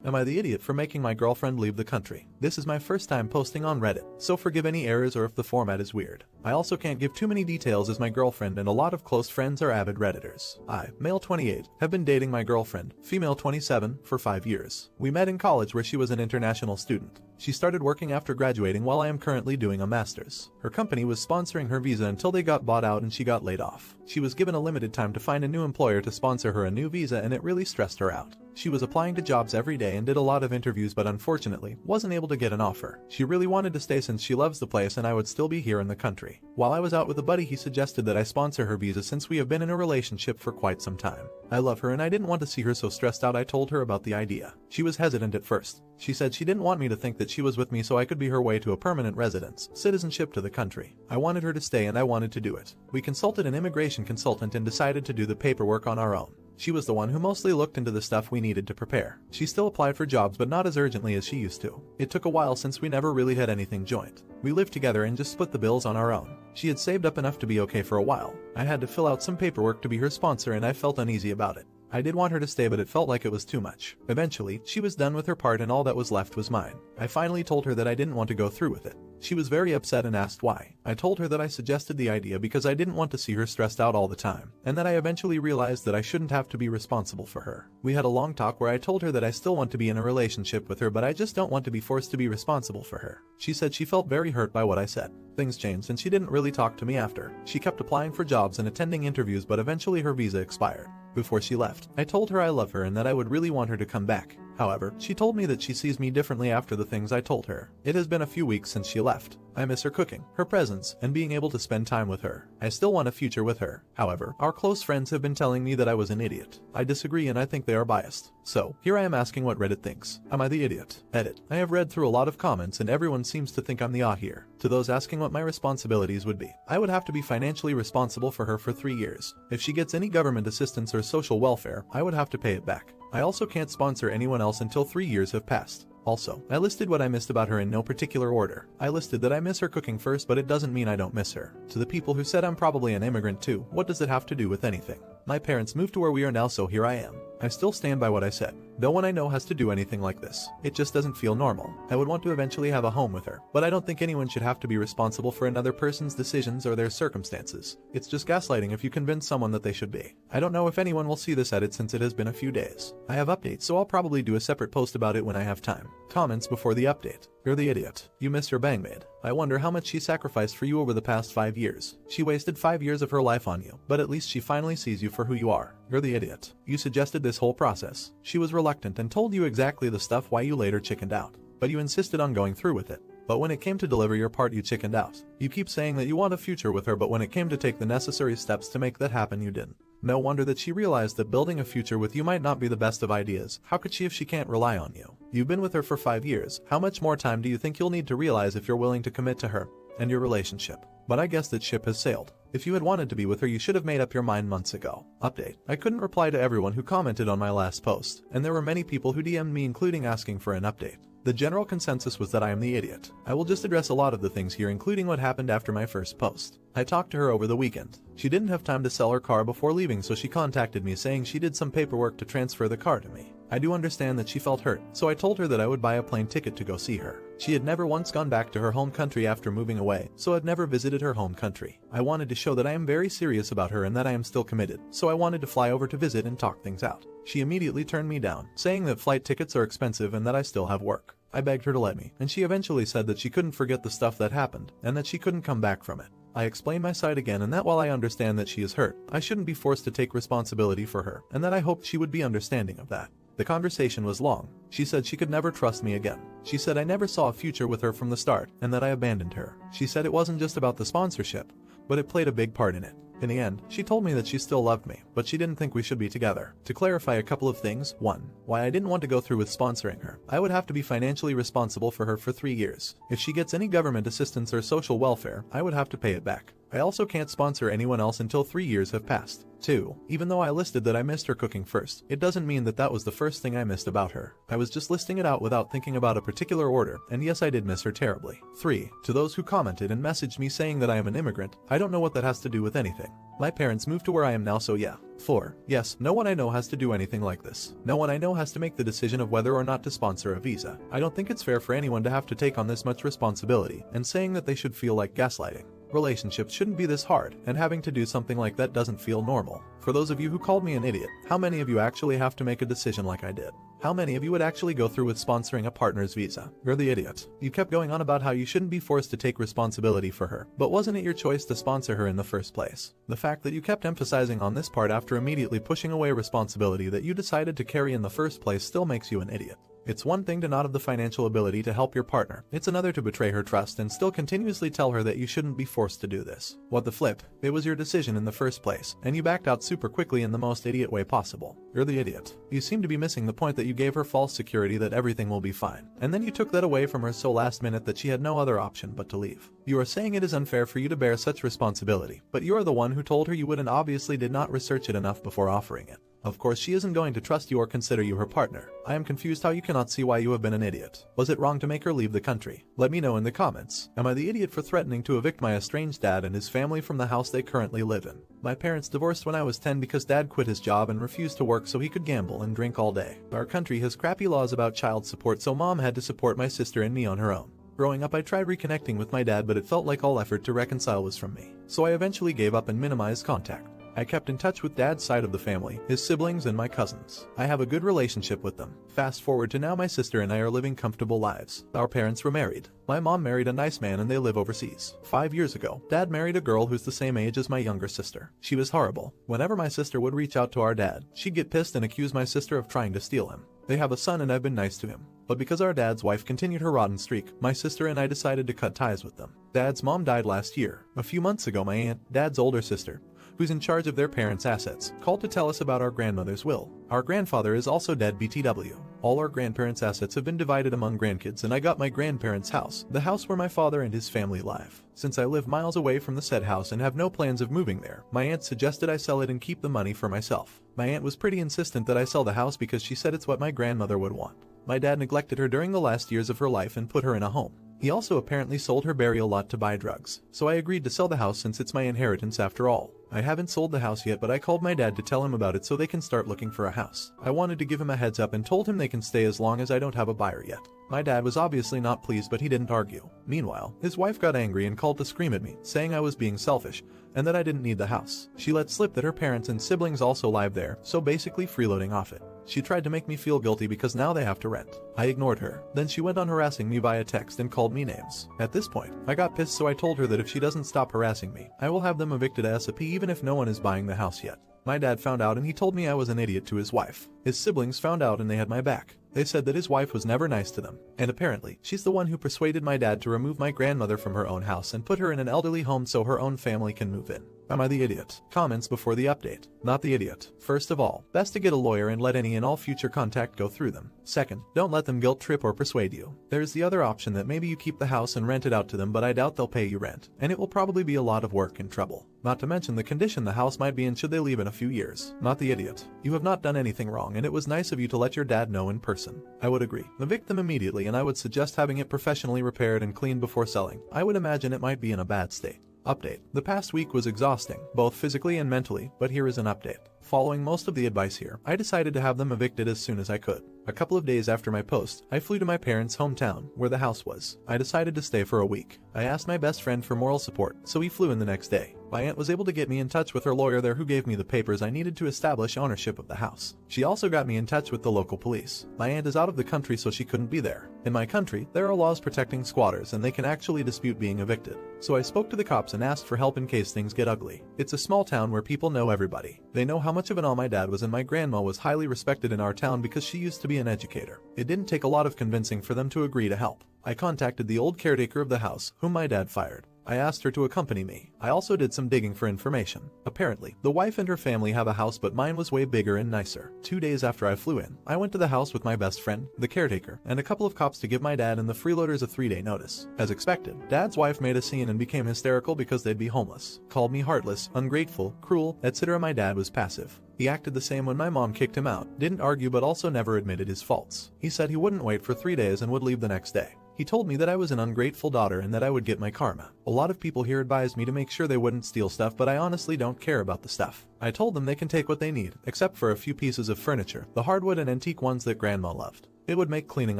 Am I the idiot for making my girlfriend leave the country? This is my first time posting on Reddit, so forgive any errors or if the format is weird. I also can't give too many details as my girlfriend and a lot of close friends are avid Redditors. I, male 28, have been dating my girlfriend, female 27, for 5 years. We met in college where she was an international student. She started working after graduating while I am currently doing a master's. Her company was sponsoring her visa until they got bought out and she got laid off. She was given a limited time to find a new employer to sponsor her a new visa and it really stressed her out. She was applying to jobs every day and did a lot of interviews but unfortunately wasn't able to get an offer. She really wanted to stay since she loves the place and I would still be here in the country. While I was out with a buddy he suggested that I sponsor her visa since we have been in a relationship for quite some time. I love her and I didn't want to see her so stressed out. I told her about the idea. She was hesitant at first. She said she didn't want me to think that she was with me so I could be her way to a permanent residence, citizenship to the country. I wanted her to stay and I wanted to do it. We consulted an immigration consultant and decided to do the paperwork on our own. She was the one who mostly looked into the stuff we needed to prepare. She still applied for jobs but not as urgently as she used to. It took a while since we never really had anything joint. We lived together and just split the bills on our own. She had saved up enough to be okay for a while. I had to fill out some paperwork to be her sponsor and I felt uneasy about it. I did want her to stay but it felt like it was too much. Eventually, she was done with her part and all that was left was mine. I finally told her that I didn't want to go through with it. She was very upset and asked why. I told her that I suggested the idea because I didn't want to see her stressed out all the time, and that I eventually realized that I shouldn't have to be responsible for her. We had a long talk where I told her that I still want to be in a relationship with her but I just don't want to be forced to be responsible for her. She said she felt very hurt by what I said. Things changed and she didn't really talk to me after. She kept applying for jobs and attending interviews but eventually her visa expired. Before she left, I told her I love her and that I would really want her to come back. However, she told me that she sees me differently after the things I told her. It has been a few weeks since she left. I miss her cooking, her presence, and being able to spend time with her. I still want a future with her. However, our close friends have been telling me that I was an idiot. I disagree and I think they are biased. So, here I am asking what Reddit thinks. Am I the idiot? Edit. I have read through a lot of comments and everyone seems to think I'm the here. To those asking what my responsibilities would be, I would have to be financially responsible for her for 3 years. If she gets any government assistance or social welfare, I would have to pay it back. I also can't sponsor anyone else until 3 years have passed. Also, I listed what I missed about her in no particular order. I listed that I miss her cooking first but it doesn't mean I don't miss her. To the people who said I'm probably an immigrant too, what does it have to do with anything? My parents moved to where we are now so here I am. I still stand by what I said. No one I know has to do anything like this. It just doesn't feel normal. I would want to eventually have a home with her, but I don't think anyone should have to be responsible for another person's decisions or their circumstances. It's just gaslighting if you convince someone that they should be. I don't know if anyone will see this edit since it has been a few days. I have updates so I'll probably do a separate post about it when I have time. Comments before the update. You're the idiot. You miss your bangmaid. I wonder how much she sacrificed for you over the past 5 years. She wasted 5 years of her life on you, but at least she finally sees you for who you are. You're the idiot. You suggested this whole process. She was reluctant and told you exactly the stuff why you later chickened out. But you insisted on going through with it. But when it came to deliver your part you chickened out. You keep saying that you want a future with her but when it came to take the necessary steps to make that happen you didn't. No wonder that she realized that building a future with you might not be the best of ideas. How could she if she can't rely on you? You've been with her for 5 years. How much more time do you think you'll need to realize if you're willing to commit to her and your relationship? But I guess that ship has sailed. If you had wanted to be with her you should have made up your mind months ago. Update. I couldn't reply to everyone who commented on my last post, and there were many people who DM'd me including asking for an update. The general consensus was that I am the idiot. I will just address a lot of the things here including what happened after my first post. I talked to her over the weekend. She didn't have time to sell her car before leaving so she contacted me saying she did some paperwork to transfer the car to me. I do understand that she felt hurt, so I told her that I would buy a plane ticket to go see her. She had never once gone back to her home country after moving away, so had never visited her home country. I wanted to show that I am very serious about her and that I am still committed, so I wanted to fly over to visit and talk things out. She immediately turned me down, saying that flight tickets are expensive and that I still have work. I begged her to let me, and she eventually said that she couldn't forget the stuff that happened, and that she couldn't come back from it. I explained my side again and that while I understand that she is hurt, I shouldn't be forced to take responsibility for her, and that I hoped she would be understanding of that. The conversation was long. She said she could never trust me again. She said I never saw a future with her from the start, and that I abandoned her. She said it wasn't just about the sponsorship, but it played a big part in it. In the end, she told me that she still loved me, but she didn't think we should be together. To clarify a couple of things, 1. Why I didn't want to go through with sponsoring her. I would have to be financially responsible for her for 3 years. If she gets any government assistance or social welfare, I would have to pay it back. I also can't sponsor anyone else until 3 years have passed. 2. Even though I listed that I missed her cooking first, it doesn't mean that that was the first thing I missed about her. I was just listing it out without thinking about a particular order, and yes, I did miss her terribly. 3. To those who commented and messaged me saying that I am an immigrant, I don't know what that has to do with anything. My parents moved to where I am now, so yeah. 4. Yes, no one I know has to do anything like this. No one I know has to make the decision of whether or not to sponsor a visa. I don't think it's fair for anyone to have to take on this much responsibility, and saying that they should feel like gaslighting. Relationships shouldn't be this hard, and having to do something like that doesn't feel normal. For those of you who called me an idiot, how many of you actually have to make a decision like I did? How many of you would actually go through with sponsoring a partner's visa? You're the idiot. You kept going on about how you shouldn't be forced to take responsibility for her, but wasn't it your choice to sponsor her in the first place? The fact that you kept emphasizing on this part after immediately pushing away responsibility that you decided to carry in the first place still makes you an idiot. It's one thing to not have the financial ability to help your partner. It's another to betray her trust and still continuously tell her that you shouldn't be forced to do this. What the flip? It was your decision in the first place, and you backed out super quickly in the most idiot way possible. You're the idiot. You seem to be missing the point that you gave her false security that everything will be fine, and then you took that away from her so last minute that she had no other option but to leave. You are saying it is unfair for you to bear such responsibility, but you are the one who told her you would and obviously did not research it enough before offering it. Of course she isn't going to trust you or consider you her partner. I am confused how you cannot see why you have been an idiot. Was it wrong to make her leave the country? Let me know in the comments. Am I the idiot for threatening to evict my estranged dad and his family from the house they currently live in? My parents divorced when I was 10 because dad quit his job and refused to work so he could gamble and drink all day. Our country has crappy laws about child support, so mom had to support my sister and me on her own. Growing up, I tried reconnecting with my dad, but it felt like all effort to reconcile was from me. So I eventually gave up and minimized contact. I kept in touch with dad's side of the family, his siblings and my cousins. I have a good relationship with them. Fast forward to now, my sister and I are living comfortable lives. Our parents were married. My mom married a nice man and they live overseas. 5 years ago, dad married a girl who's the same age as my younger sister. She was horrible. Whenever my sister would reach out to our dad, she'd get pissed and accuse my sister of trying to steal him. They have a son and I've been nice to him. But because our dad's wife continued her rotten streak, my sister and I decided to cut ties with them. Dad's mom died last year. A few months ago, my aunt, dad's older sister, who's in charge of their parents' assets, called to tell us about our grandmother's will. Our grandfather is also dead BTW. All our grandparents' assets have been divided among grandkids and I got my grandparents' house, the house where my father and his family live. Since I live miles away from the said house and have no plans of moving there, my aunt suggested I sell it and keep the money for myself. My aunt was pretty insistent that I sell the house because she said it's what my grandmother would want. My dad neglected her during the last years of her life and put her in a home. He also apparently sold her burial lot to buy drugs, so I agreed to sell the house since it's my inheritance after all. I haven't sold the house yet, but I called my dad to tell him about it so they can start looking for a house. I wanted to give him a heads up and told him they can stay as long as I don't have a buyer yet. My dad was obviously not pleased, but he didn't argue. Meanwhile, his wife got angry and called to scream at me, saying I was being selfish and that I didn't need the house. She let slip that her parents and siblings also live there, so basically freeloading off it. She tried to make me feel guilty because now they have to rent. I ignored her. Then she went on harassing me via text and called me names. At this point, I got pissed, so I told her that if she doesn't stop harassing me, I will have them evicted ASAP even if no one is buying the house yet. My dad found out and he told me I was an idiot to his wife. His siblings found out and they had my back. They said that his wife was never nice to them. And apparently, she's the one who persuaded my dad to remove my grandmother from her own house and put her in an elderly home so her own family can move in. Am I the idiot? Comments before the update. Not the idiot. First of all, best to get a lawyer and let any and all future contact go through them. Second, don't let them guilt trip or persuade you. There's the other option that maybe you keep the house and rent it out to them, but I doubt they'll pay you rent, and it will probably be a lot of work and trouble. Not to mention the condition the house might be in should they leave in a few years. Not the idiot. You have not done anything wrong, and it was nice of you to let your dad know in person. I would agree. Evict them immediately, and I would suggest having it professionally repaired and cleaned before selling. I would imagine it might be in a bad state. Update. The past week was exhausting, both physically and mentally, but here is an update. Following most of the advice here, I decided to have them evicted as soon as I could. A couple of days after my post, I flew to my parents' hometown, where the house was. I decided to stay for a week. I asked my best friend for moral support, so he flew in the next day. My aunt was able to get me in touch with her lawyer there, who gave me the papers I needed to establish ownership of the house. She also got me in touch with the local police. My aunt is out of the country, so she couldn't be there. In my country, there are laws protecting squatters and they can actually dispute being evicted. So I spoke to the cops and asked for help in case things get ugly. It's a small town where people know everybody. They know how much of an all my dad was, and my grandma was highly respected in our town because she used to be an educator. It didn't take a lot of convincing for them to agree to help. I contacted the old caretaker of the house, whom my dad fired. I asked her to accompany me. I also did some digging for information. Apparently, the wife and her family have a house, but mine was way bigger and nicer. 2 days after I flew in, I went to the house with my best friend, the caretaker, and a couple of cops to give my dad and the freeloaders a 3-day notice. As expected, Dad's wife made a scene and became hysterical because they'd be homeless. Called me heartless, ungrateful, cruel, etc. My dad was passive. He acted the same when my mom kicked him out, didn't argue but also never admitted his faults. He said he wouldn't wait for 3 days and would leave the next day. He told me that I was an ungrateful daughter and that I would get my karma. A lot of people here advised me to make sure they wouldn't steal stuff, but I honestly don't care about the stuff. I told them they can take what they need, except for a few pieces of furniture, the hardwood and antique ones that Grandma loved. It would make cleaning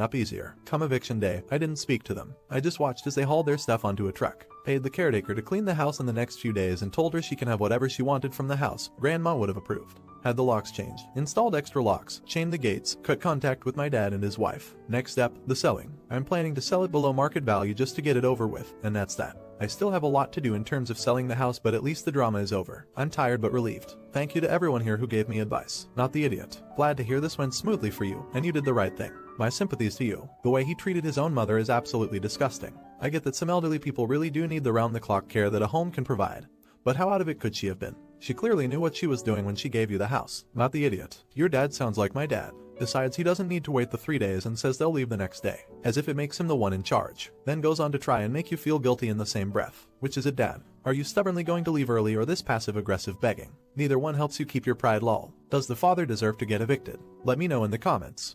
up easier. Come eviction day, I didn't speak to them. I just watched as they hauled their stuff onto a truck. Paid the caretaker to clean the house in the next few days and told her she can have whatever she wanted from the house. Grandma would have approved. Had the locks changed, installed extra locks, chained the gates, cut contact with my dad and his wife. Next step, the selling. I'm planning to sell it below market value just to get it over with, and that's that. I still have a lot to do in terms of selling the house, but at least the drama is over. I'm tired but relieved. Thank you to everyone here who gave me advice. Not the idiot. Glad to hear this went smoothly for you, and you did the right thing. My sympathies to you. The way he treated his own mother is absolutely disgusting. I get that some elderly people really do need the round-the-clock care that a home can provide. But how out of it could she have been? She clearly knew what she was doing when she gave you the house. Not the idiot. Your dad sounds like my dad. Decides he doesn't need to wait the 3 days and says they'll leave the next day, as if it makes him the one in charge. Then goes on to try and make you feel guilty in the same breath. Which is it, Dad? Are you stubbornly going to leave early or this passive-aggressive begging? Neither one helps you keep your pride, lol. Does the father deserve to get evicted? Let me know in the comments.